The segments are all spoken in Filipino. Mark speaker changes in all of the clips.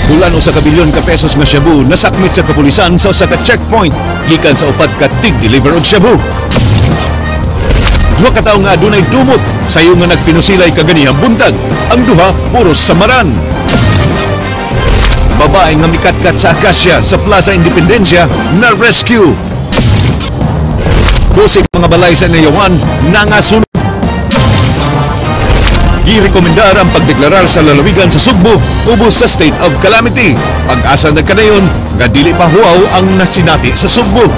Speaker 1: Bulan usa ka bilyon ka pesos nga shabu nasakmit sa kapulisan sa usa ka checkpoint gikan sa upat ka tig-deliver og shabu. Duha ka tawo nga adunay dumot sayo nga nagpinusilay kaganihang buntag. Ang duha puros samaran. Babae nga mikatkat sa Acacia sa Plaza Independencia na rescue. 12 mga balay sa Nayawan nangasunod. Girekomendar ang pagdeklarar sa lalawigan sa Sugbo ubos sa state of calamity. Pag-asa nagkadayon nga dili pa huaw ang nasinati sa Sugbo.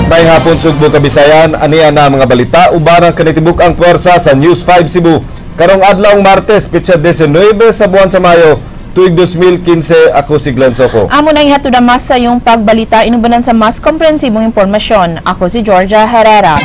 Speaker 2: May hapon Sugbo Kabisayan, aniya na mga balita ubarang kanitibuk ang puwersa sa News 5 Cebu. Karong adlawng Martes, petsa 19 sa buwan sa Mayo, tuig 2015, ako si Glenn Soco.
Speaker 3: Amo na ihatod ang mas sa yung pagbalita, inubanan sa mas komprehensibong impormasyon. Ako si Georgia Herrera.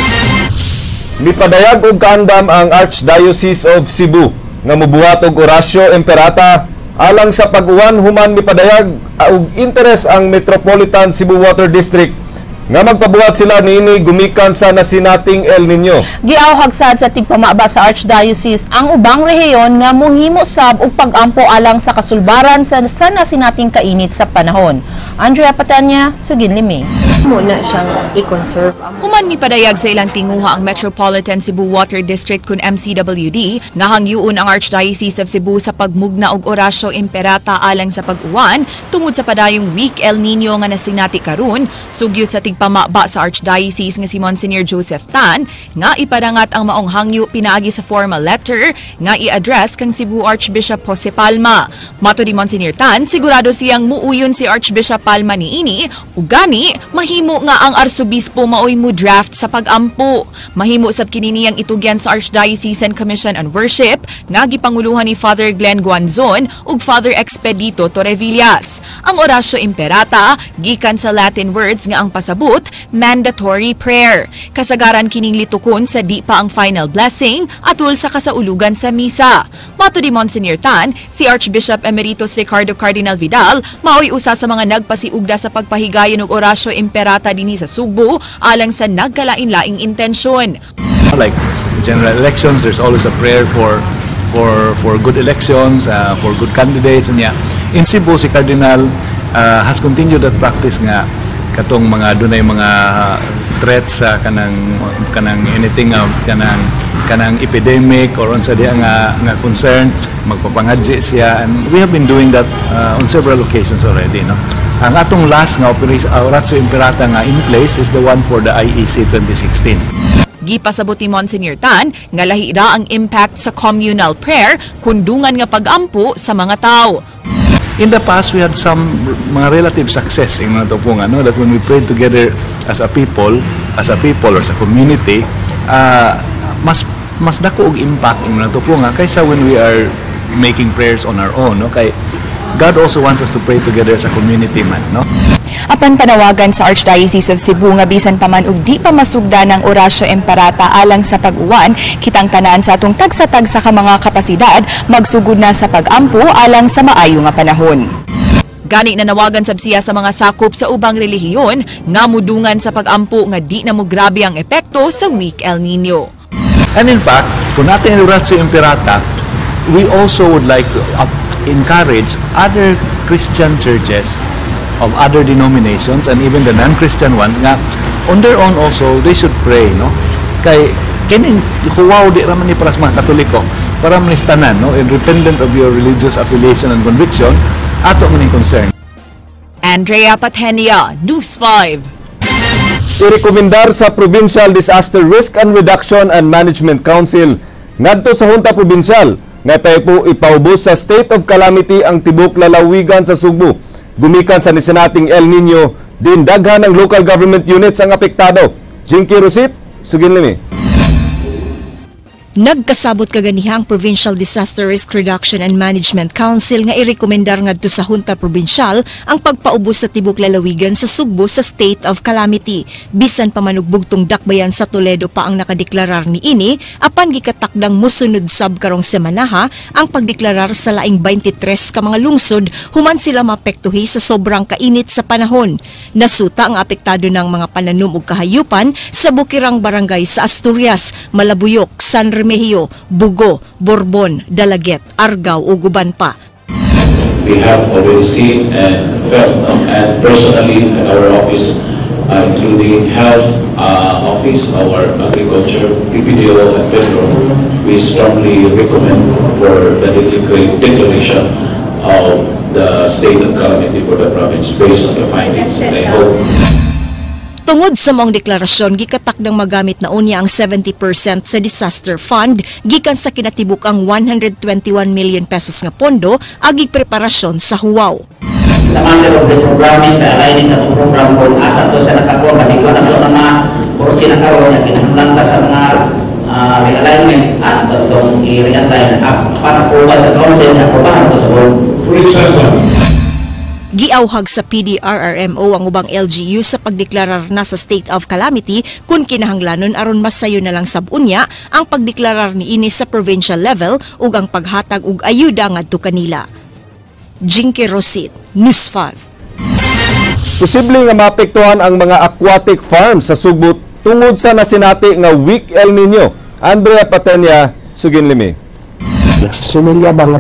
Speaker 2: Mipadayag og kaandam ang Archdiocese of Cebu nga mobuhat og orasyo imperata alang sa pag-uwan human mipadayag og interes ang Metropolitan Cebu Water District nga magpabuhat sila niini gumikan sa nasinating El Nino.
Speaker 3: Giawhag sad sa tigpamaba sa Archdiocese ang ubang rehiyon nga mohimo sab og pag-ampo alang sa kasulbaran sa nasinating kainit sa panahon. Andrea Patanya, Sugin Liming.
Speaker 4: Muna siyang i-conserve.
Speaker 5: Human mipadayag sa ilang tinguha ang Metropolitan Cebu Water District kun MCWD nga hangyuon ang Archdiocese of Cebu sa pagmugna og orasyo imperata alang sa pag-uwan tungod sa padayong week El Nino nga nasinati karon sugyot sa tigpamaba sa Archdiocese nga si Monsignor Joseph Tan nga ipadangat ang maong hangyo pinaagi sa formal letter nga i-address kang Cebu Archbishop Jose Palma. Mato ni Monsignor Tan, sigurado siyang muuyon si Archbishop Palma niini ug gani mahimo nga ang Arsobispo maoy mo draft sa pag-ampo. Mahimo sab kini niyang itugyan sa Archdiocesan Commission on Worship nga gipanguluhan ni Father Glenn Guanzon ug Father Expedito Torrevillas. Ang orasyo imperata gikan sa Latin words nga ang pasabot mandatory prayer. Kasagaran kining litukon sa di pa ang final blessing atul sa kasaulugan sa misa. Mato di Monsignor Tan, si Archbishop Emeritus Ricardo Cardinal Vidal maoy usa sa mga nagpasiugda sa pagpahigayon og orasyo imperata dinhi sa Sugbo alang sa nagkalain-laing intensyon.
Speaker 6: Like general elections, there's always a prayer for good elections, for good candidates. And yeah, in Cebu, si Cardinal has continued that practice nga katong mga dunay mga threats sa kanang anything kanang epidemic or unsa diha nga concern magpapangadji siya, and we have been doing that on several occasions already, no. Ang atong last nga oratio imperata nga in place is the one for the IEC 2016.
Speaker 5: Gipasabot ni Monsignor Tan nga lahi ra ang impact sa communal prayer kundungan nga pag-ampo sa mga tao.
Speaker 6: In the past, we had some mga relative success in mga tupungan, no? That when we prayed together as a people or as a community, mas dako og impact in mga tupungan kaysa when we are making prayers on our own, no? Kay God also wants us to pray together as a community man, no?
Speaker 5: Apan panawagan sa Archdiocese of Cebu nga bisan pa man og di pa masugda ng orasyo imperata alang sa pag-uwan, kitang tanan sa atong tagsa-tagsa ka mga kapasidad magsugod na sa pag-ampo alang sa maayo nga panahon. Gani nanawagan sab siya sa mga sakop sa ubang relihiyon nga mudungan sa pag-ampo nga di na mo grabe ang epekto sa week El Nino.
Speaker 6: And in fact, kung natin ang orasyo imperata, we also would like to encourage other Christian churches of other denominations and even the non-Christian ones nga on their own also they should pray, no. Kay kining huwaw di raman ni para sa mga Katoliko para manistanan, no, independent of your religious affiliation and conviction ato maning concern.
Speaker 5: Andrea Patenia, News 5.
Speaker 2: Irekomendar sa Provincial Disaster Risk and Reduction and Management Council ngadto sa Hunta Provincial nga ipaubos sa state of calamity ang tibok lalawigan sa Sugbo. Gumikan sa nisinating El Nino, din daghan ng local government units ang apektado. Jinky Rosit, Sugin Limi.
Speaker 7: Nagkasabot kaganihang Provincial Disaster Risk Reduction and Management Council nga irekomendar ngadto sa Hunta Provincial ang pagpaubos sa tibok lalawigan sa Sugbo sa state of calamity. Bisan pa manugbugtong dakbayan sa Toledo pa ang nakadeklarar ni ini, apan gikatakdang musunod sab karong semanaha ang pagdeklarar sa laing 23 ka mga lungsod human sila mapektuhi sa sobrang kainit sa panahon. Nasuta ang apektado ng mga pananom ug kahayupan sa bukirang barangay sa Asturias, Malabuyok, San Bermejio, Bugo, Borbon, Dalaget, Argao ug uban pa.
Speaker 8: We have already seen and felt, and personally at our office, including health office, our agriculture, PPDO, and Petro, we strongly recommend for the declaration of the state of calamity for the province based on the findings, and I hope.
Speaker 7: Tungod sa mong deklarasyon, gikatak ng magamit na unya ang 70% sa disaster fund gikan sa kinatibuk-ang 121 million pesos nga pondo agig preparasyon sa huwaw.
Speaker 9: Sa matter of the programming, aligning sa itong program kung asa to sa nakakuha kasi kung ano na mga kursi na karoon na kinahanglan sa mga realignment at itong i-realignment para po ba sa council na aprobahan to sa board.
Speaker 7: Giawhag sa PDRRMO ang ubang LGU sa pagdeklarar na sa state of calamity kung kinahanglanon aron masayo na lang sabunya ang pagdeklarar niini sa provincial level ug ang paghatag og ayuda ngadto kanila. Jinky Rosit, News 5.
Speaker 2: Posible nga maapektuhan ang mga aquatic farms sa Subo tungod sa nasinati nga weak El Nino. Andrea Patenya, Suginlimi.
Speaker 10: Sumilya ba nga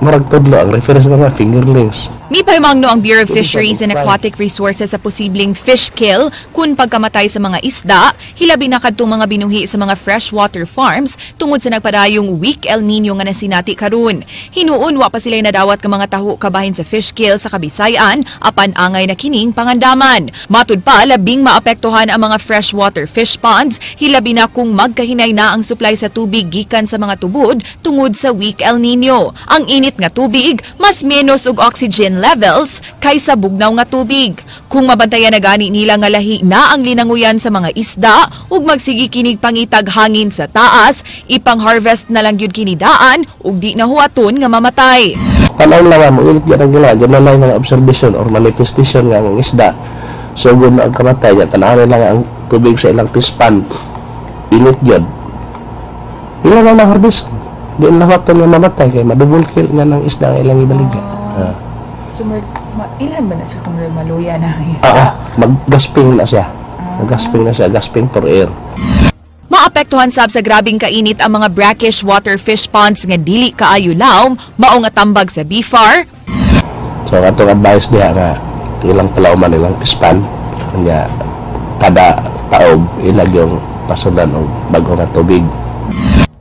Speaker 10: maragtodlo ang reference nga fingerlings.
Speaker 5: Mipahimangno ang Bureau of Fisheries and Aquatic Resources sa posibleng fish kill kung pagkamatay sa mga isda, hilabi na kadtong mga binuhi sa mga freshwater farms tungod sa nagpadayong weak El Nino nga nasinati karon. Hinuon wa pa sila nadawat ka mga taho kabahin sa fish kill sa Kabisayan apan angay na kining pangandaman. Matud pa labing maapektuhan ang mga freshwater fish ponds, hilabi na kung magkahinay na ang supply sa tubig gikan sa mga tubod tungod sa weak El Nino. Ang init nga tubig mas menos og oxygen levels kaysa bugnaw nga tubig. Kung mabantayan na gani nila nga lahi na ang linanguyan sa mga isda ug magsigi kinig pangitag hangin sa taas, ipang-harvest na lang gyud kinidaan ug di na huwaton nga mamatay.
Speaker 10: Tanaw lang mo ulit yan ang gila, dyan na lang mga observation or manifestation nga ang isda. So kung ang kamatay, dyan tanaw lang ang tubig sa ilang pispan, init dyan. Ilan lang na-harvest. Di na huwaton nga mamatay kaya madubol kill nga ng isda ang ilang ibaliga.
Speaker 11: So, ilan ba na siya kung maluya na ang isa?
Speaker 10: Mag-gasping na siya. Mag-gasping na siya. Gasping for air.
Speaker 5: Maapektuhan sab sa grabing kainit ang mga brackish water fish ponds nga dili kaayo lawom, mao nga tambag sa BFAR.
Speaker 10: So, atong advice diha nga ilang palauman ilang pispan. Kanya, kada taog, ilag yung pasudan o bago nga tubig.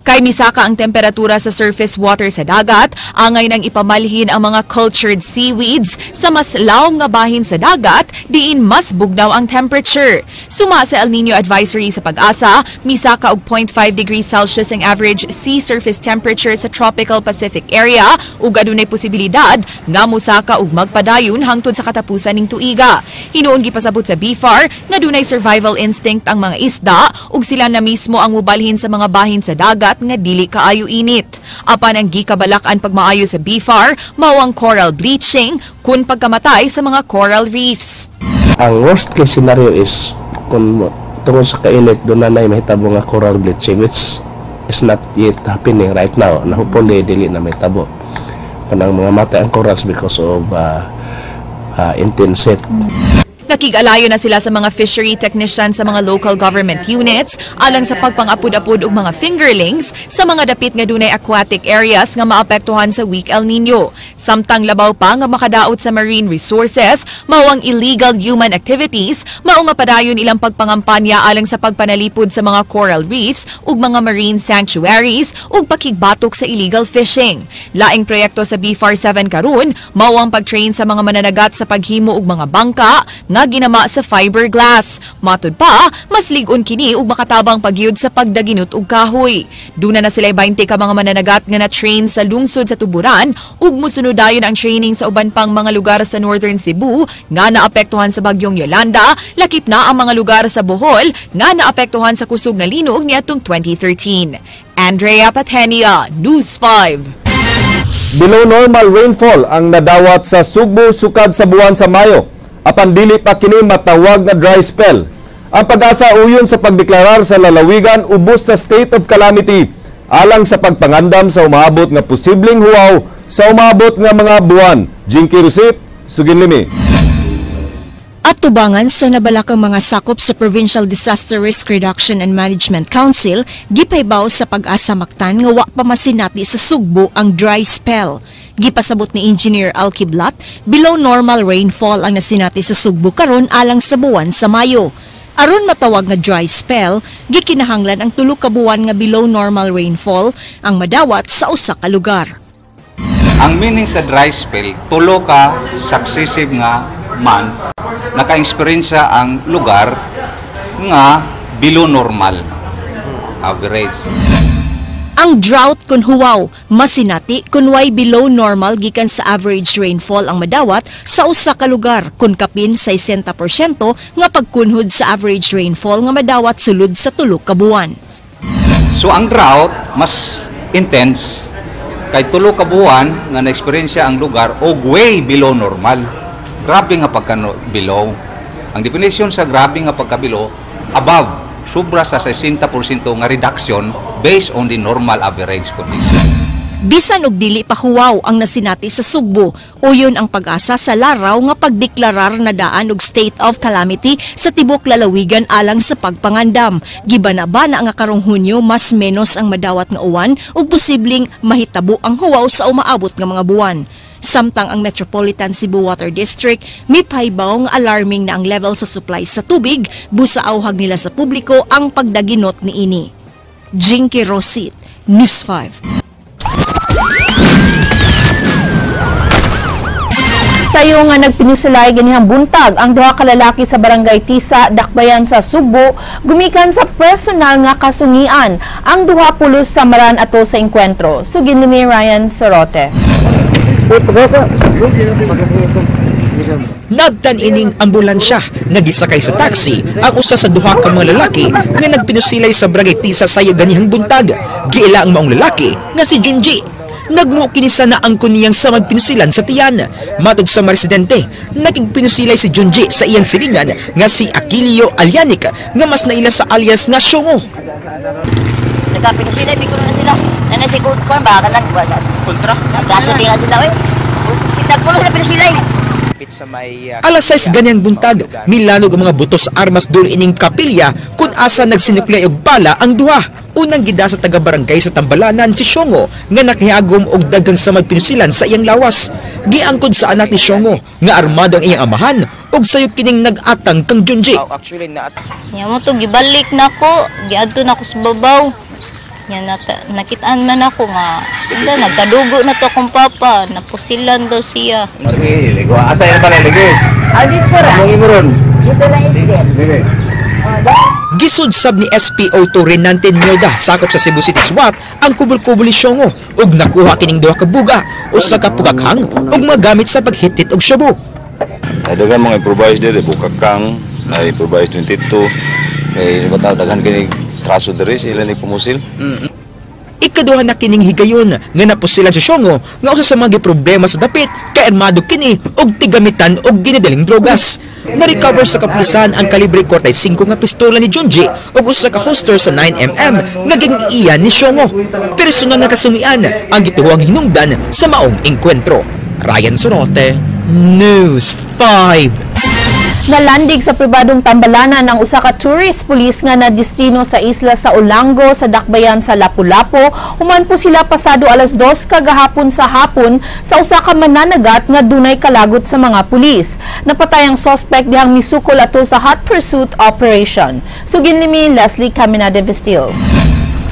Speaker 5: Kay misaka ang temperatura sa surface water sa dagat, angay nang ipamalhin ang mga cultured seaweeds sa mas lawom nga bahin sa dagat, diin mas bugnaw ang temperature. Suma sa El Nino Advisory sa Pag-asa, misaka og 0.5 degrees Celsius ang average sea surface temperature sa tropical Pacific area ug adunay posibilidad nga musaka og magpadayon hangtod sa katapusan ning tuiga. Hinuon gipasabot sa BFAR nga dunay survival instinct ang mga isda ug sila na mismo ang mubalhin sa mga bahin sa dagat nga dili kaayo init. Apan ang gikabalak-an pagmaayo sa BFAR, mao ang coral bleaching kung pagkamatay sa mga coral reefs.
Speaker 10: Ang worst case scenario is kung tungod sa kainit doon na mahitabo nga coral bleaching which is not yet happening right now. Hopefully dili na mahitabo. Kanang mga matay ang corals because of intense heat.
Speaker 5: Nakig-alayo na sila sa mga fishery technicians sa mga local government units alang sa pagpang-apod-apod og mga fingerlings sa mga dapit nga dunay aquatic areas nga maapektuhan sa weak El Nino. Samtang labaw pa nga makadaot sa marine resources, mao ang illegal human activities, mao nga padayon ilang pagpangampanya alang sa pagpanalipod sa mga coral reefs ug mga marine sanctuaries ug pakigbatok sa illegal fishing. Laing proyekto sa BFAR 7 karon, mao ang pagtrain sa mga mananagat sa paghimo og mga bangka nga ginama sa fiberglass. Matud pa, mas lig-on kini ug makatabang pagyud sa pagdaginot og kahoy. Duna na sila 20 ka mga mananagat nga na-train sa lungsod sa Tuburan ug musunod dayon ang training sa uban pang mga lugar sa Northern Cebu nga naapektuhan sa bagyong Yolanda, lakip na ang mga lugar sa Bohol nga naapektuhan sa kusog nga linog niadtong 2013. Andrea Patenia, News 5.
Speaker 2: Below normal rainfall ang nadawat sa Subo sukad sa buwan sa Mayo. Apan dili pa kini matawag nga dry spell. Ang Pag-asa uyon sa pagdeklarar sa lalawigan ubos sa state of calamity alang sa pagpangandam sa umaabot nga posibleng huwaw sa umaabot nga mga buwan. Jinky Rosit, Suginlimi.
Speaker 7: At tubangan sa nabalakang mga sakop sa Provincial Disaster Risk Reduction and Management Council, gipaybaw sa Pag-asa Mactan nga wa pa masinati sa Sugbo ang dry spell. Gipasabot ni Engineer Alkiblat, below normal rainfall ang nasinati sa Sugbo karon alang sa buwan sa Mayo. Aron matawag nga dry spell, gikinahanglan ang 3 ka buwan nga below normal rainfall ang madawat sa usa ka lugar.
Speaker 12: Ang meaning sa dry spell, 3 ka successive nga month naka-experience ang lugar nga below normal average.
Speaker 7: Ang drought kun huwaw, masinati kun way below normal gikan sa average rainfall ang madawat sa usa ka lugar kun kapin 60% nga pagkunhod sa average rainfall nga madawat sulod sa 3 ka buwan.
Speaker 12: So ang drought mas intense kay 3 ka buwan nga na-experience ang lugar og way below normal. Grabe nga pagka-below. Ang definition sa grabe nga pagka-below, above, sobra sa 60% nga reduction based on the normal average condition.
Speaker 7: Bisan og dili pa huwaw ang nasinati sa Sugbo, uyon ang Pag-asa sa laraw nga pagdeklarar na daan og state of calamity sa tibok lalawigan alang sa pagpangandam. Gibana-bana nga karong Hunyo mas menos ang madawat nga uwan ug posibleng mahitabo ang huwaw sa umaabot nga mga buwan. Samtang ang Metropolitan Cebu Water District mipaybaw nga alarming na ang level sa supply sa tubig, busa auhag nila sa publiko ang pagdaginot niini. Jinky Rosit, News 5.
Speaker 3: Sayo nga nagpinusulay ganihang buntag ang 2 ka lalaki sa barangay Tisa, Dakbayan sa Sugbo, gumikan sa personal nga kasungian ang 20 samaran ato sa engkwentro. Sugin ni Ryan Sorote.
Speaker 13: Nabtan ining ambulansya, nagisakay sa taxi ang usa sa 2 ka mga lalaki nga nagpinusilay sa barangay Tisa sayo ganihang buntag. Giila ang maong lalaki nga si Junji. Nagmo kinisa na ang kuniyang sa magpinusilan sa tiyan. Matod sa mga residente, nagpinusilay si Junji sa iyang silingan nga si Aquilio Alianic nga mas naila sa alias nga Shongo.
Speaker 14: Nagpinusilay, may kuno na sila. Nanasikot ko, baka lang. Kontra? Kaso di nga sila, eh. Sitagpulo na pinusilay.
Speaker 13: Alas 6 ganyang buntag, milanog ang mga butos sa armas doon ining kapilya kung asa nagsinuklay og bala ang 2. Unang gida sa taga-barangay sa Tambalanan si Shongo nga nakihagom og dagang sa magpinusilan sa iyang lawas. Giangkod sa anak ni Shongo nga armado ang iyang amahan og sayo kining nag-atang kang Junji.
Speaker 14: Nya mo to gibalik nako, giadto nako sa babaw. Nya nakitaan man ako nga nagkadugo na to akong papa, napusilan daw siya.
Speaker 12: Ligo, asa yan pa na ligo?
Speaker 14: Adit ko ra.
Speaker 12: Ang imuron.
Speaker 14: Dito na isdet.
Speaker 13: Gisudsab ni SPO2 Renante Nyoda sakop sa Cebu City SWAT ang kubul-kubul ni Shongo ug nakuha kining 2 ka buga usa ka pugakhang ug magamit sa paghitit og shabu.
Speaker 15: Daghang mga improvise diri bukakang na improvise 22 kay daghan kini traso diri sila ni pumusil.
Speaker 13: Ikaduha na kining higayon nga napusilan si Shongo nga usa sa mga problema sa dapit kay armado kini og tigamitan og ginadaling drogas. Na-recover sa kapulisan ang kalibre 45 nga pistola ni Junji ug usa ka holster sa 9mm nga gin-iyan ni Shongo. Personal na kasungian ang gituwang hinungdan sa maong engkwentro. Ryan Sorote, News 5.
Speaker 3: Nalandig sa pribadong Tambalanan ang usa ka tourist police nga nadestino sa isla sa Olango sa Dakbayan sa Lapu-Lapu. Human po sila pasado alas 2 kagahapon sa hapon sa usa ka mananagat nga dunay kalagot sa mga pulis. Napatay ang suspect dihang misukol ato sa hot pursuit operation. Sugin nimi Leslie Caminade Vestil.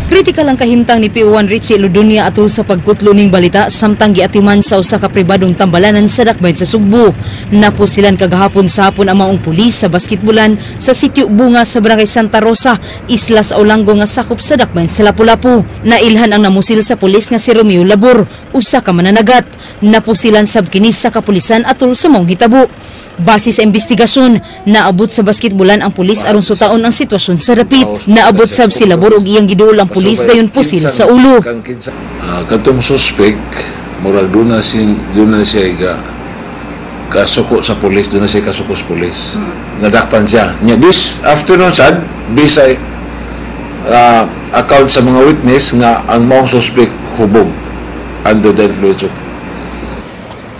Speaker 16: Kritikal ang kahimtang ni P1 Richie Ludunia atol sa pagkutlo ning balita samtang giatiman sa usa ka pribadong Tambalanan sa Dakbayan sa Sugbo. Napusilan kagahapon sa hapon ang maong pulis sa basketbolan sa Sitio Bunga sa Barangay Santa Rosa, isla sa Olango nga sakop sa Dakbayan sa Lapu-Lapu. Nailhan ang namusil sa pulis nga si Romeo Labor, usa ka mananagat. Napusilan sab kini sa kapulisan atol sa maong hitabo. Base sa investigasyon, naabot sa basketbolan ang pulis aron sutaon ang sitwasyon sa dapit. Naabot sab si Labor ug iyang giduol ang pulis dayon pusil sa ulo.
Speaker 17: Katong suspect, murag doon na siya kasuko sa pulis, doon na siya kasuko sa pulis. Nadakpan siya. This afternoon, sad, based sa account sa mga witness nga ang maong suspect hubog under the influence of.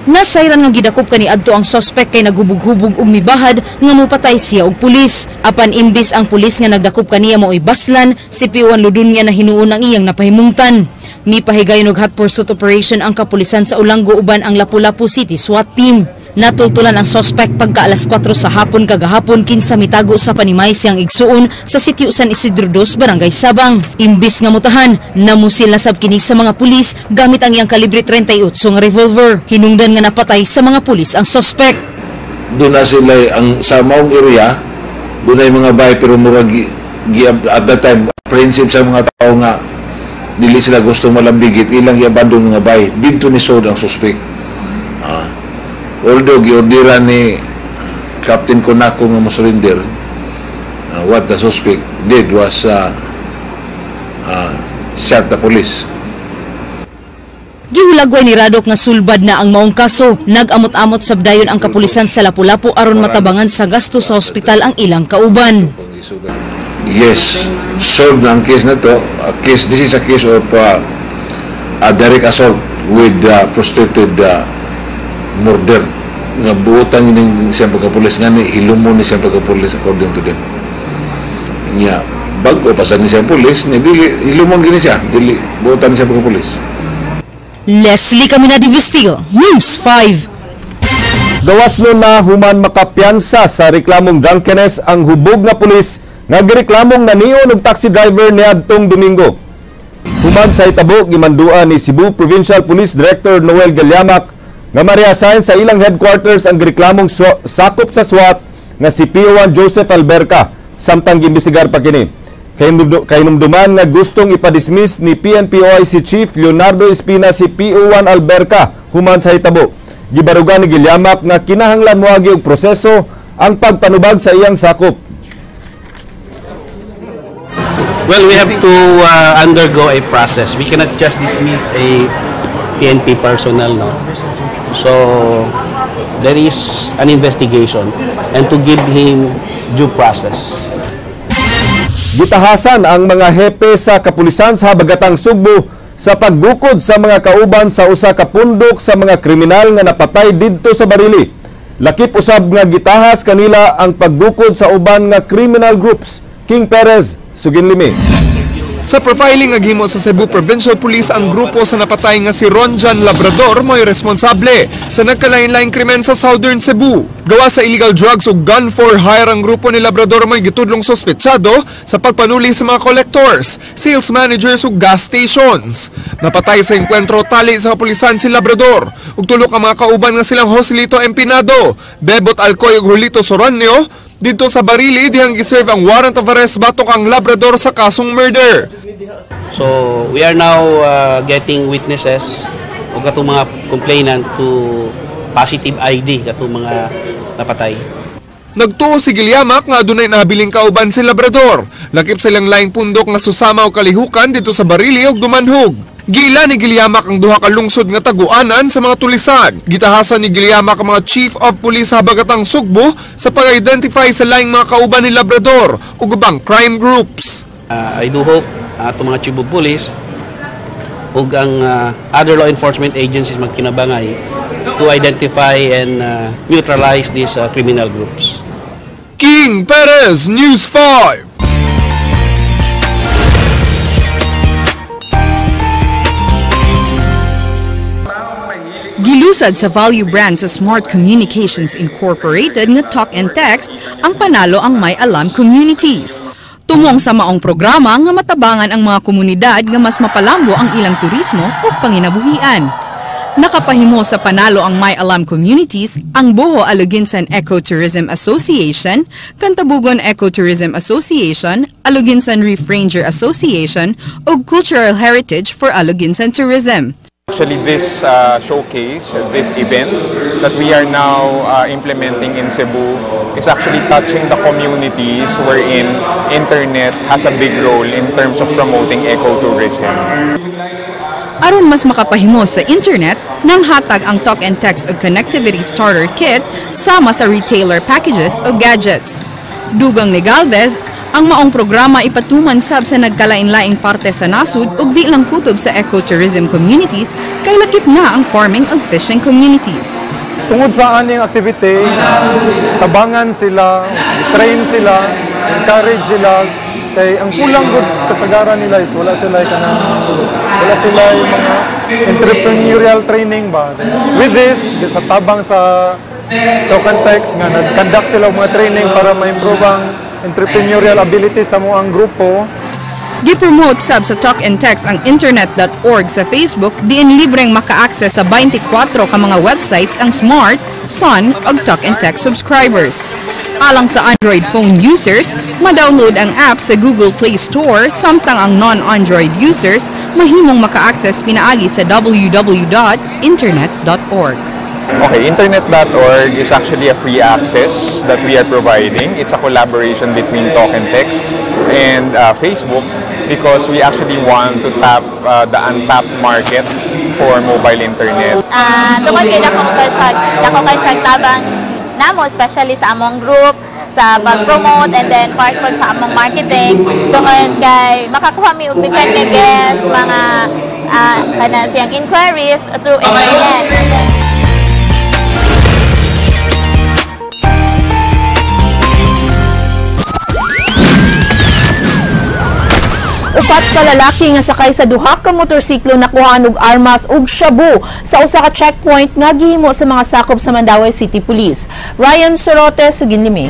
Speaker 16: Nasayran nga gidakop kaniadto ang suspect kay naghubog-hubog og mibahad nga mopatay siya og pulis. Apan imbis ang pulis nga nagdakop kaniya mao'y baslan, si P1 Ludunya na hinuon ang iyang napahimungtan. Mipahigayon og hot pursuit operation ang kapulisan sa Olanggo uban ang Lapu-Lapu City SWAT team. Natultulan ang suspect pagka alas 4 sa hapon kagahapon kinsa mitago sa panimay siyang igsuon sa sitio San Isidro 2, Barangay Sabang. Imbis nga mutahan, namusil na sab kini sa mga pulis gamit ang iyang kalibre 38 nga revolver. Hinungdan nga napatay sa mga pulis ang suspect.
Speaker 17: Doon na sila ang sa maong area, doon ay mga bahay pero murag at that time apprehensive sa mga tao nga dili sila gusto malambigit ilang iabandon mga bahay. Dito ni Sod ang suspect. Although giordiran ni Captain Konako nga mo-surrender, what the suspect did was shot the police.
Speaker 16: Gihulagway ni Radok nga sulbad na ang maong kaso. Nag-amot-amot sabdayon ang kapulisan sa Lapu-Lapu aron matabangan sa gasto sa ospital ang ilang kauban.
Speaker 17: Yes, solved na ang case na to. This is a case of direct assault with prostituted murder. Nga buotan ni siyang pagkapulis nga ni hilumo ni siyang pagkapulis according to them. Nga bago pa sa ni siyang pulis, ni dili hilumon gini siya, dili buotan ni siyang pagkapulis.
Speaker 16: Leslie Camina Divestillo, News 5.
Speaker 2: Gawas nun na human makapiyansa sa reklamong drunkenness ang hubog na pulis nga gireklamong nanion og taxi driver niadtong Domingo. Human sa hitabo gimanduan ni Cebu Provincial Police Director Noel Galiamac nga ma-reassign sa ilang headquarters ang reklamong sakop sa SWAT nga si PO1 Joseph Alberca samtang giimbestigar pa kini. Kay numduman nga gustong ipadismiss ni PNP-OIC Chief Leonardo Espina si PO1 Alberca human sa hitabo. Gibarugan ni Giliamac nga kinahanglan moagi og proseso ang pagpanubag sa iyang sakop.
Speaker 18: Well, we have to undergo a process. We cannot just dismiss a PNP personnel, no? So, there is an investigation and to give him due process.
Speaker 2: Gitahasan ang mga hepe sa kapulisan sa Habagatang Sugbo sa paggukod sa mga kauban sa usa ka pundok sa mga kriminal nga napatay didto sa Barili. Lakip usab nga gitahas kanila ang paggukod sa uban nga criminal groups. King Perez, Suginlimi.
Speaker 19: Sa profiling nga gihimo sa Cebu Provincial Police ang grupo sa napatay nga si Ronjan Labrador mo'y responsable sa nagkalain-laing krimen sa Southern Cebu. Gawa sa illegal drugs o gun for hire ang grupo ni Labrador mo'y gitudlong sospetsado sa pagpanuli sa mga collectors, sales managers o gas stations. Napatay sa enkwentro tali sa kapulisan si Labrador ug tulo ka mga kauban nga silang Joselito Empinado, Bebot Alcoy ug Julito Soranio. Dito sa Barili, dihang giserve ang warrant of arrest batok ang Labrador sa kasong murder.
Speaker 18: So, we are now getting witnesses o katong mga complainant to positive ID katong mga napatay.
Speaker 19: Nagtuo si Giliamac nga adunay nabiling kauban si Labrador. Lakip silang laing pundok nga susama o kalihukan dito sa Barili ug Dumanhog. Giila ni Giliamac ang duha ka lungsod nga taguanan sa mga tulisan. Gitahasan ni Giliamac ang mga Chief of Police Habagatang Sugbo sa pag-identify sa laing mga kauban ni Labrador ug ubang crime groups.
Speaker 18: I do hope itong mga Chief of Police ug ang other law enforcement agencies magkinabangay to identify and neutralize these criminal groups.
Speaker 19: King Perez, News 5.
Speaker 20: Gilusad sa value brand sa Smart Communications Incorporated nga Talk and Text ang panalo ang May Alam Communities. Tumong sa maong programa nga matabangan ang mga komunidad nga mas mapalambo ang ilang turismo o panginabuhian. Nakapahimo sa panalo ang May Alam Communities ang Boho Aluginsan Ecotourism Association, Cantabugon Ecotourism Association, Aluginsan Reef Ranger Association ug Cultural Heritage for Aluginsan Tourism.
Speaker 21: Actually, this showcase, this event that we are now implementing in Cebu is actually touching the communities wherein internet has a big role in terms of promoting ecotourism.
Speaker 20: Aron mas makapahimo sa internet, nang hatag ang Talk and Text o Connectivity Starter Kit sama sa retailer packages o gadgets. Dugang ni Galvez, ang maong programa ipatuman sab sa nagkalain-laing parte sa nasud ug di lang kutob sa ecotourism communities kay lakip na ang farming ug fishing communities.
Speaker 1: Tungod sa aning activities, tabangan sila, train sila, encourage sila, kay ang kulang gud kasagaran nila is wala sila yung mga entrepreneurial training ba. With this, sa tabang sa Talk and Text nga nag-conduct sila mga training para ma-improve ang entrepreneurial ability sa mga grupo.
Speaker 20: Gipromote sab sa Talk and Text ang internet.org sa Facebook diin libreng maka-access sa 24 ka mga websites ang Smart, Sun ug Talk and Text subscribers. Alang sa Android phone users, ma-download ang app sa Google Play Store samtang ang non-Android users mahimong maka-access pinaagi sa www.internet.org.
Speaker 21: Okay, internet.org is actually a free access that we are providing. It's a collaboration between Talk and Text and Facebook because we actually want to tap the untapped market for mobile internet.
Speaker 22: Tungod kay dako kay siya tabang namo, especially sa among group sa pag-promote and then part po sa among marketing tungod kay makakuha mi og different guests, mga kana siyang inquiries through internet.
Speaker 3: Upat ka lalaki nga sakay sa duha ka motorsiklo nakuhaan og armas ug shabu sa usa ka checkpoint nga gihimo sa mga sakop sa Mandaue City Police. Ryan Sorote sa Ginlimi.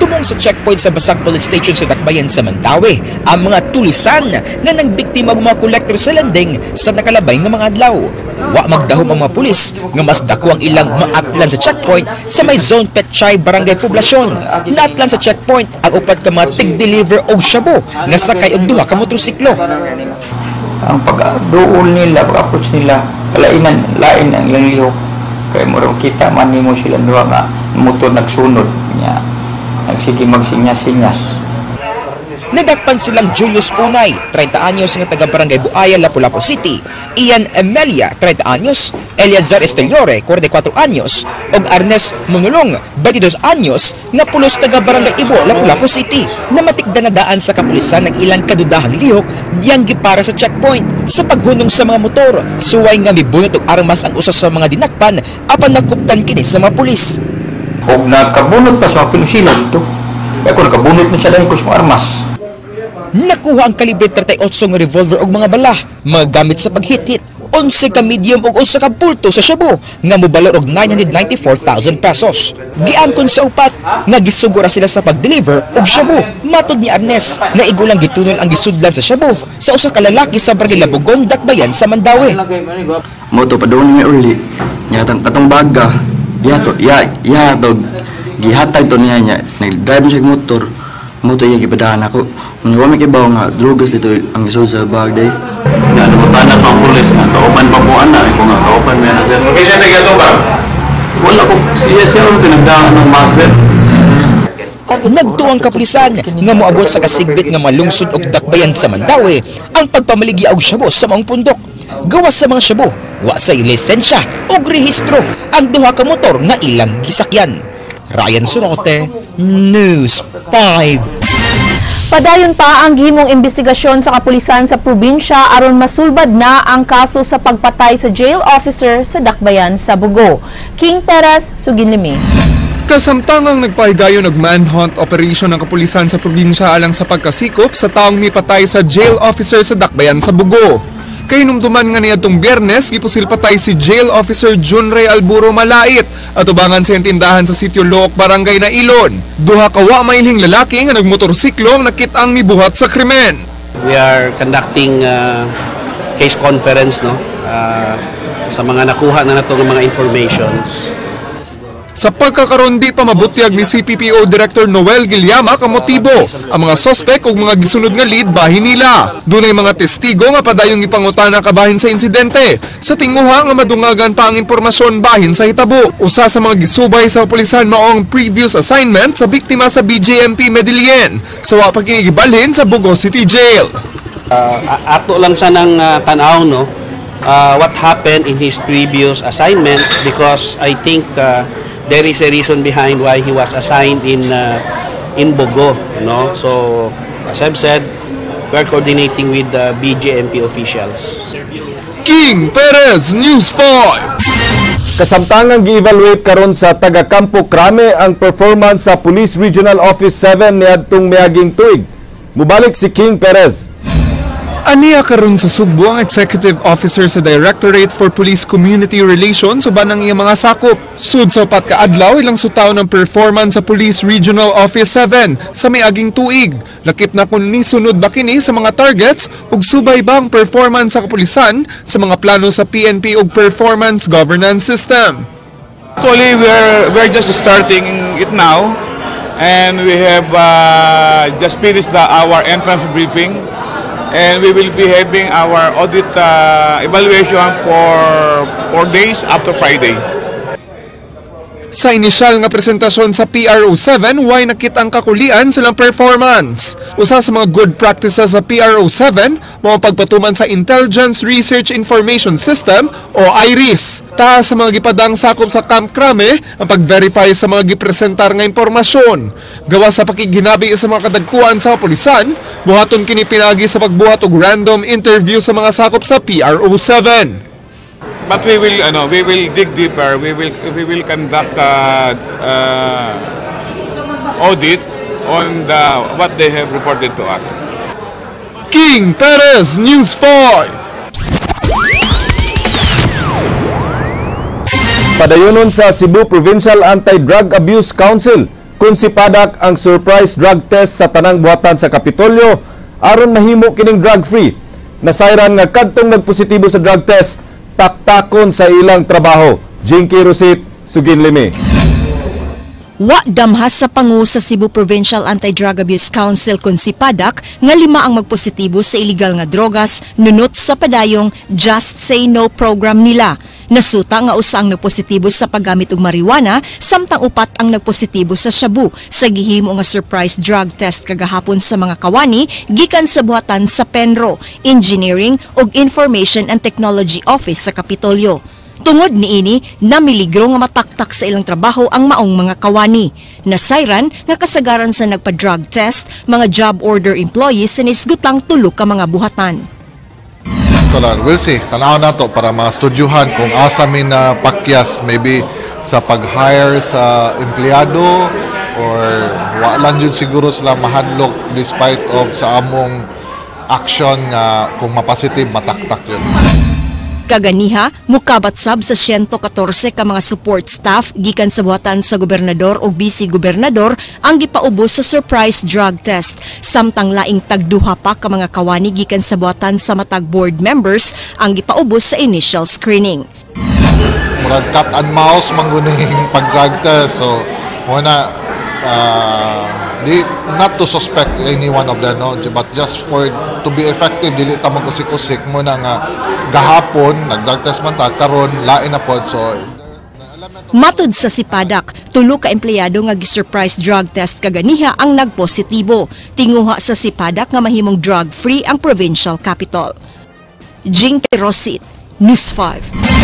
Speaker 13: Tumong sa checkpoint sa Basak Police Station sa Dakbayan sa Mandaue, ang mga tulisan nga nang biktima og mga collector sa landing sa nakalabay nga mga adlaw. Wa magdahom ang mga pulis nga mas dako ang ilang maatlan sa checkpoint sa may Zone Petchay Barangay Poblasyon. Naatlan sa checkpoint ang upat ka mga tig-deliver og shabu nga sakay og duha ka motorsiklo.
Speaker 23: Ang pag-dool nila, pag-approach nila, kalainan, lain ang ilang lihok. Kaya murang kita man nimo sila duha nga motor nagsunod niya. Nagsige magsinyas-sinyas.
Speaker 13: Nadakpan silang Julius Punay, 30 anyos nga taga Barangay Buaya, Lapu-Lapu City, Ian Emelia, 30 anyos, Eliazar Esteliore, 44 anyos, ug Arnes Mungulong, 22 anyos, nga pulos taga Barangay Ibo, Lapu-Lapu City, na matikda na daan sa kapulisan ng ilang kadudahang lihok diyang gipara sa checkpoint. Sa paghunong sa mga motor, suway nga mibunot og armas ang usa sa mga dinakpan apan nakuptan kini sa mga pulis.
Speaker 23: Og nakabunot pa sa mga pilusila dito. Kaya kung nakabunot na siya dahil ko sa armas.
Speaker 13: Nakuha ang kalibre 38 nga revolver og mga bala, mga gamit sa paghit-hit, 11 ka medium ug 11 ka pulto sa shabu nga mobalor og 994,000 pesos. Giangkon sa upat nga gisugura sila sa pag-deliver og shabu. Matod ni Arnes na igulang gitunol ang gisudlan sa shabu sa usa ka lalaki sa Barangay Labugong, Dakbayan sa Mandaue.
Speaker 23: Moto pa doon ni Early. Nya katong baga. Gihatag to niya. Nag-drive siya motor. Moto iya gipadahan ako. Wala may kibaw nga drugas dito ang isod sa bagday.
Speaker 15: Nalutan na itong pulis nga. Kaupan pa po ana. Kung nga kaupan may na sir. Okay siya nagyato ba? Wala ko. Siya rin tinagdaan ng mag sir.
Speaker 13: Nagtuang kapulisan nga moabot sa kasigbit nga malungsod og Dakbayan sa Mandaue ang pagpamaligya og shabu sa maong pundok. Gawas sa mga shabu, wa sa lisensya og rehistro ang duha ka motor nga ilang gisakyan. Ryan Sorote, News 5.
Speaker 3: Padayon pa ang gihimong investigasyon sa kapulisan sa probinsya aron masulbad na ang kaso sa pagpatay sa jail officer sa Dakbayan sa Bugo. King Perez, Suginlimi.
Speaker 19: Kasamtangang nagpahigayon og manhunt operation ng kapulisan sa probinsya alang sa pagkasikop sa taong mipatay sa jail officer sa Dakbayan sa Bugo. Kay numduman nga niadtong Biyernes, gipusil patay si Jail Officer Junray Alburo Malait at ubangan sa tindahan sa sitio Look, Barangay na Ilon. Duha ka wa mailhing lalaki nga nagmotorsiklong nakit-ang mibuhat sa krimen.
Speaker 18: We are conducting case conference sa mga nakuha na nato ng mga informations.
Speaker 19: Sa pagkakaroon di pa mabutyag ni CPPO Director Noel Guillama ka motibo ang mga suspect ug mga gisunod nga lead bahin nila. Dunay mga testigo nga padayong ipangutana kabahin sa insidente. Sa tinguha nga madungagan pa ang impormasyon bahin sa hitabo. Usa sa mga gisubay sa pulisan mao ang previous assignment sa biktima sa BJMP Medellin sa wa pa kini gibalhin sa Bugo City Jail.
Speaker 18: Ato lang siya ng tanaw what happened in his previous assignment because I think there is a reason behind why he was assigned in Bogo, no? So as I've said, we are coordinating with the BJMP officials.
Speaker 19: King Perez, News 5.
Speaker 2: Kasamtangang gi-evaluate karon sa taga Campo Crame ang performance sa Police Regional Office 7 niadtong miaging tuig. Mubalik si King Perez.
Speaker 19: Aniya karon sa Sugbo ang Executive Officer sa Directorate for Police Community Relations uban ang iyang mga sakop. Sud sa upat ka adlaw ilang sutaw ng performance sa Police Regional Office 7 sa miaging tuig. Lakip na kun ni sunod ba kini sa mga targets ug subay bang performance sa kapulisan sa mga plano sa PNP ug performance governance system.
Speaker 4: Actually, we're just starting it now, and we have just finished our entrance briefing. And we will be having our audit evaluation for 4 days after Friday.
Speaker 19: Sa inisyal nga presentasyon sa PRO7, way nakitang kakulian silang performance. Usa sa mga good practices sa PRO7, mga pagpatuman sa Intelligence Research Information System o IRIS. Taas sa mga gipadang sakop sa Camp Crame ang pag-verify sa mga gipresentar nga impormasyon. Gawa sa pakiginabi sa mga kadagkuan sa kapulisan, buhaton kini pinagi sa pagbuhat og random interview sa mga sakop sa PRO7.
Speaker 4: But we will dig deeper. We will conduct audit on what they have reported to us.
Speaker 19: King Perez, News 5.
Speaker 2: Padayonon sa Cebu Provincial Anti-Drug Abuse Council kung si Padak ang surprise drug test sa tanang buhatan sa Kapitolyo aron mahimo kining drug-free. Nasayran nga kadtong nagpositibo sa drug test taktakon sa ilang trabaho. Jinky Rosit, Suginlimi.
Speaker 7: Wa damhas sa pangu sa Cebu Provincial Anti-Drug Abuse Council kun si Padak nga 5 ang magpositibo sa illegal nga drogas nunot sa padayong Just Say No program nila. Nasuta nga usa ang nagpositibo sa paggamit og marijuana samtang 4 ang nagpositibo sa shabu sa gihimo nga surprise drug test kagahapon sa mga kawani gikan sa buhatan sa Penro, Engineering ug Information and Technology Office sa Kapitolyo. Tungod niini, namiligro nga mataktak sa ilang trabaho ang maong mga kawani. Nasayran nga kasagaran sa nagpa-drug test, mga job order employees sinisgutang 3 ka mga buhatan.
Speaker 6: We'll see. Tanaw na to para ma-studyuhan kung asa min na pakyas maybe sa pag-hire sa empleyado or walang yun siguro sila mahadlok despite of sa among action nga kung mapositive mataktak yun.
Speaker 7: Kaganiha, mukabat sab sa 114 ka mga support staff gikan sa buhatan sa gobernador o vice-gobernador ang gipaubos sa surprise drug test. Samtang laing tagduha pa ka mga kawani gikan sa buhatan sa matag board members ang gipaubos sa initial screening.
Speaker 6: Murag cat and mouse mangguning pag-drug test. So, muna not to suspect any one of them, no? But just for to be effective, dili ta magkusik-kusik muna nga gahapon nag-drug test man ta karon lain na pod. So
Speaker 7: matud sa si Padak, 3 ka empleyado nga gi-surprise drug test kaganiha ang nagpositibo. Tinguha sa si Padak nga mahimong drug-free ang provincial capital. Jinky Rosit, News 5.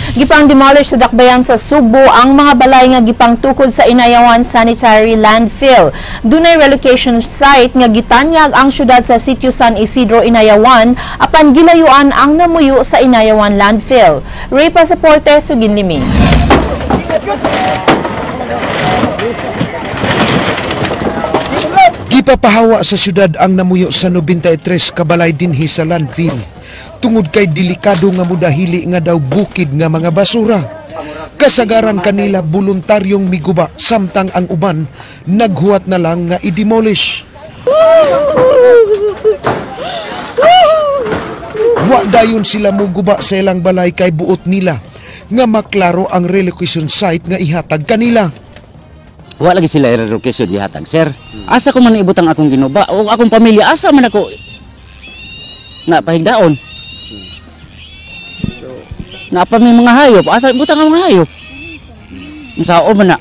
Speaker 3: Gipang demolish sa dakbayan sa Sugbo ang mga balay nga gipang tukod sa Inayawan Sanitary Landfill. Dunay relocation site nga gitanyag ang syudad sa Sitio San Isidro, Inayawan apan gilayuan ang namuyo sa Inayawan Landfill. Ray Pasaporte, Suginlimi.
Speaker 8: Gipapahawa sa syudad ang namuyo sa 93 kabalay dinhi sa landfill. Tungod kay delikado nga mudahili nga daw bukid nga mga basura. Kasagaran kanila voluntaryong miguba samtang ang uban naghuwat na lang nga i-demolish. Wa dayon sila muguba sa ilang balay kay buot nila nga maklaro ang relocation site nga ihatag kanila.
Speaker 24: Wa lagi sila relocation ihatag, sir. Asa ko man ibutang akong ginuba o akong pamilya, asa man ako na pahigdaon. Napa may mga hayop, asa butang ang mga hayop. Masao man na.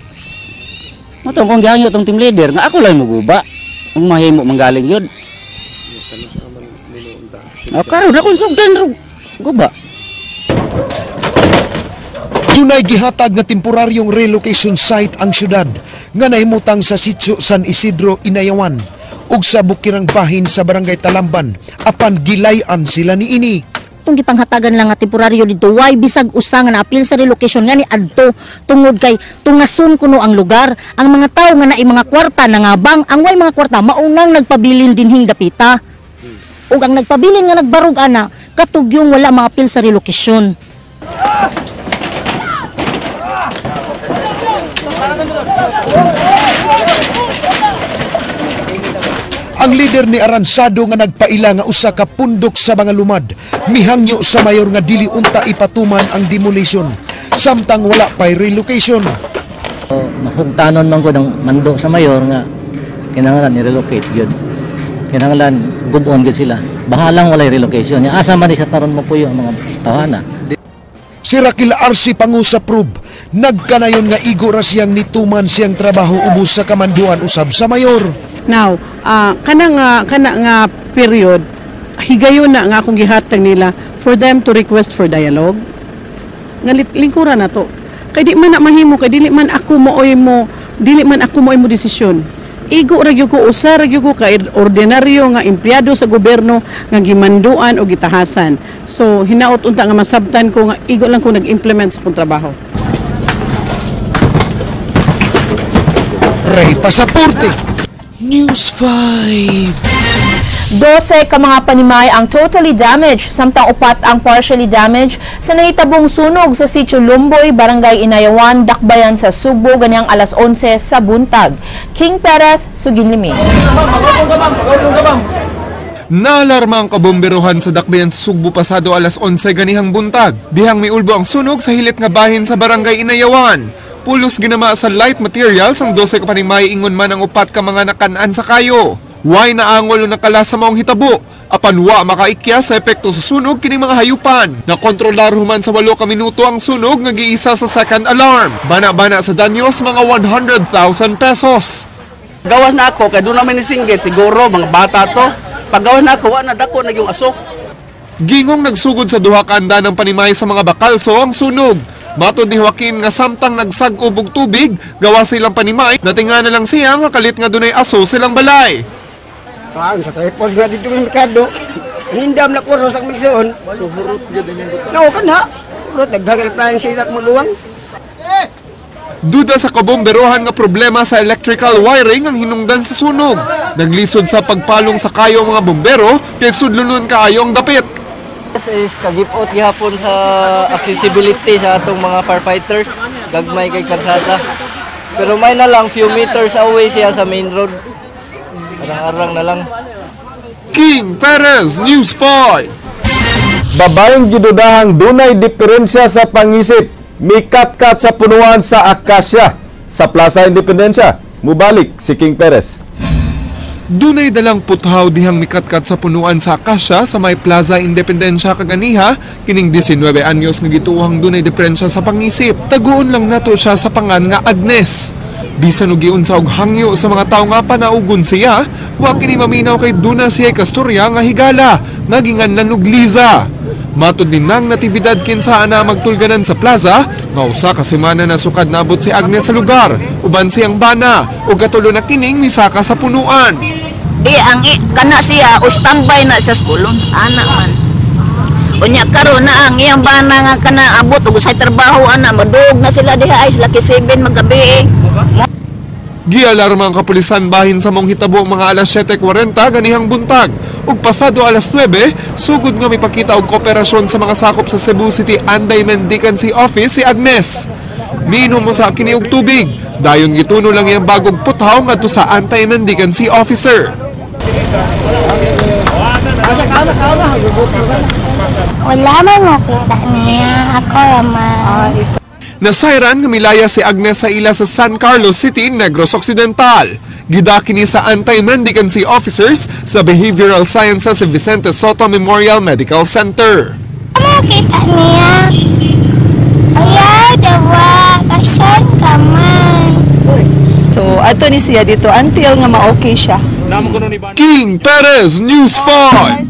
Speaker 24: Motong kung gihangyo tong team leader nga ako lang muguba. Kung mahimo manggaling yun. Karon ako sugdan ro guba.
Speaker 8: Dunay gihatag nga temporaryong relocation site ang syudad nga nahimutang sa Sitio San Isidro, Inayawan. ug sa bukirang bahin sa barangay Talamban apan gilayan sila niini.
Speaker 5: Itong gipanghatagan lang nga temporaryo dito, why bisag usa nga na-appeal sa relocation nga ni adto tungod kay tungason kuno ang lugar. Ang mga tao nga naay mga kwarta nangabang, ang way mga kwarta maunang nagpabilin dinhing dapita. Ug ang nagpabilin nga nagbarog ana katugyong wala ma-appeal sa relocation.
Speaker 8: Ang leader ni Aransado nga nagpaila nga usa ka pundok sa mga lumad, mihangyo sa mayor nga dili unta ipatuman ang demolition, samtang wala pay relocation.
Speaker 24: Mahugtanon man ko ng mando sa mayor nga kinahanglan i-relocate yun. Kinahanglan gubon gid sila. Bahalang walay relocation. Asa man sa taron mo puyo ang mga tawana.
Speaker 8: Si Raquel Arce Pangu sa Prub, nagkanayon nga igo ra siyang nituman siyang trabaho ubos sa kamanduan usab sa mayor.
Speaker 9: Now, kana nga period, higayon na nga akong gihatag nila for them to request for dialogue. Nga lingkuran na to. Kay di man na mahimo, kay dili man ako mo desisyon. Igo ra gyud ko usa ra gyud ko kay ordinaryo nga empleyado sa gobyerno nga gimanduan o gitahasan. So hinaot unta nga masabtan ko nga igo lang ko nag-implement sa kong trabaho.
Speaker 8: Ray Pasaporte, News 5.
Speaker 3: 12 ka mga panimay ang totally damaged, samtang upat ang partially damaged sa nahitabong sunog sa Sitio Lumboy, Barangay Inayawan, Dakbayan sa Subo, ganyang alas 11 sa buntag. King Perez, Suginlimi.
Speaker 19: Naalarma ang kabomberohan sa Dakbayan sa Subo pasado alas 11 ganihang buntag. Bihang may ulbo ang sunog sa hilit nga bahin sa Barangay Inayawan. Pulos ginama sa light materials ang 12 ka panimay, ingon man ang upat ka mga nakanaan sa kayo. Way naangol o nakala sa maong hitabo. Apan wa makaikya sa epekto sa sunog kining mga hayupan. Nakontrolar human sa 8 ka minuto ang sunog nga giisa sa second alarm. Bana-bana sa danyos mga 100,000 pesos.
Speaker 10: Gawas na ako kay doon naman nisinggit siguro mga bata to. Paggawas na ako na dako na yung aso.
Speaker 19: Gingong nagsugod sa duha ka anda ng panimay sa mga bakalso ang sunog. Matod ni Joaquin nga samtang nagsag-ob og tubig, gawa silang panimay, natinga na lang siya nga kalit nga dunay aso silang balay.
Speaker 11: Kaan sa kaipos nga dito ng merkado. Hindam na kuros ang migsoon. So hurot gyud ning buto. No kana. Hurot naghagal pa ang sisak mo luwang.
Speaker 19: Duda sa kabomberohan nga problema sa electrical wiring ang hinungdan sa sunog. Naglisod sa pagpalong sa kayo mga bombero kay sudlunon kaayo ang dapit.
Speaker 10: Is kagipot gihapon sa accessibility sa atong mga firefighters. Gagmay kay karsada. Pero may na lang few meters away siya sa main road. Arang-arang na lang.
Speaker 19: King Perez, News 5.
Speaker 2: Babayang gidudahang dunay diferensya sa pangisip. Mikat-kat sa punuan sa Akasya sa Plaza Independencia. Mubalik si King Perez.
Speaker 19: Dunay dalang puthaw dihang mikat-kat sa punuan sa Akasya sa may Plaza Independencia kaganiha, kining 19 anyos nga gituhang dunay diferensya sa pangisip. Taguon lang nato siya sa pangan nga Agnes. Bisan og giunsa og hangyo sa mga tawo nga panaugon siya, wa kini maminaw kay duna siya kastorya nga higala, nga ginganlan og Liza. Matud din nang natibidad kinsa ana magtulganan sa plaza, nga usa ka semana na sukad naabot si Agnes sa lugar, uban siyang bana ug katulo na kining misaka sa punuan.
Speaker 25: Kana siya o standby na sa skulon, ana man. Unya karon na ang iyang bana nga kana abot og sa trabaho ana madug na sila diha ay laki 7 magabi.
Speaker 19: Gialarma ang kapulisan bahin sa mong hitabo mga alas 7:40 ganihang buntag. Ug pasado alas 9, sugod nga mipakita og kooperasyon sa mga sakop sa Cebu City Anti-Mendicancy Office si Agnes. Miinom mo sa kini og tubig. Dayon gituno lang iyang bagog puthaw ngadto sa Anti-Mendicancy Officer.
Speaker 25: Wala man mo kita niya. Ako raman.
Speaker 19: Nasayran nga milaya si Agnes sa ila sa San Carlos City, Negros Occidental. Gidaki ni sa Anti-Mendicancy Officers sa Behavioral Sciences sa Vicente Soto Memorial Medical Center.
Speaker 25: Ano kita niya? Ay, dawa. Kasan ka man?
Speaker 26: So, ato ni siya dito until nga ma-okay siya.
Speaker 19: King Perez, News 5.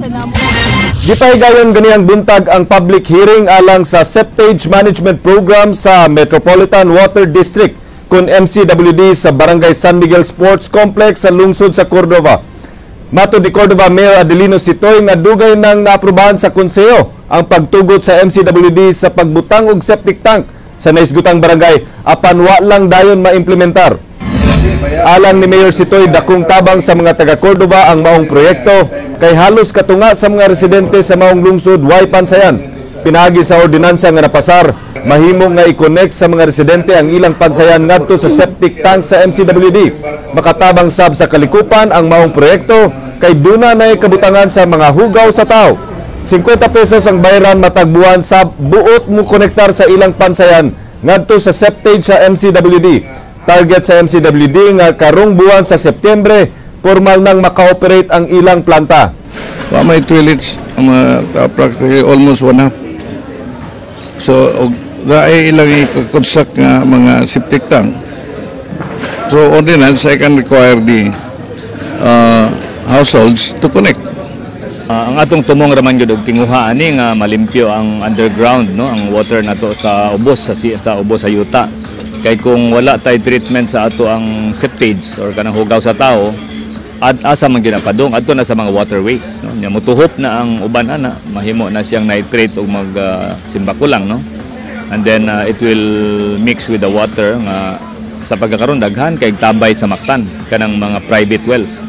Speaker 2: Gipahigayon ganihang buntag ang public hearing alang sa Septage Management Program sa Metropolitan Water District kun MCWD sa Barangay San Miguel Sports Complex sa lungsod sa Cordova. Matod ni Cordova Mayor Adelino Sitoy nga dugay nang naaprubahan sa konseyo ang pagtugot sa MCWD sa pagbutang og septic tank sa naisgutang barangay apan wa lang dayon maimplementar. Alang ni Mayor Sitoy, dakong tabang sa mga taga Cordova ang maong proyekto kay halos katunga sa mga residente sa maong lungsod way pansayan. Pinagi sa ordinansa nga napasar, mahimo nga i-connect sa mga residente ang ilang pansayan ngadto sa septic tank sa MCWD. Makatabang sab sa kalikupan ang maong proyekto kay duna na kabutangan sa mga hugaw sa tao. 50 pesos ang bayaran matag buwan sab buot mo konektar sa ilang pansayan ngadto sa septage sa MCWD. Target sa MCWD nga karong buwan sa Setyembre, formal nang maka-operate ang ilang planta.
Speaker 1: May toilets, practically almost one half. So, dahil ilang i-construct nga mga septic tank. So, ordinance, I can require the households to connect.
Speaker 12: Ang atong tumong raman gyud og tinguha ani nga malimpyo ang underground, no, ang water nato sa ubos sa ubos sa yuta. Kay kung wala tay treatment sa ato ang septage or kanang hugaw sa tao, asa man ginapadong adto na sa mga waterways, no. Nya mutuhop na ang uban ana, mahimo na siyang nitrate og mag simbakulang, no. And then it will mix with the water nga sa pagkakaroon daghan kay tabay sa Mactan kanang mga private wells.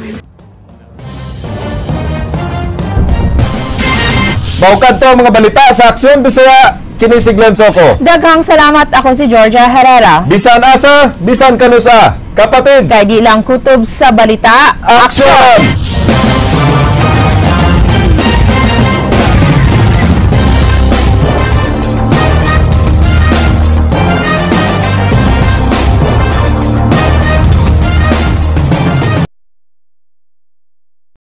Speaker 2: Maukad to ang mga balita sa Aksyon Bisaya, kinisiglan soko.
Speaker 3: Daghang salamat, ako si Georgia Herrera.
Speaker 2: Bisan asa, bisan kanusa, kapatid.
Speaker 3: Kay di lang kutob sa balita,
Speaker 2: Aksyon!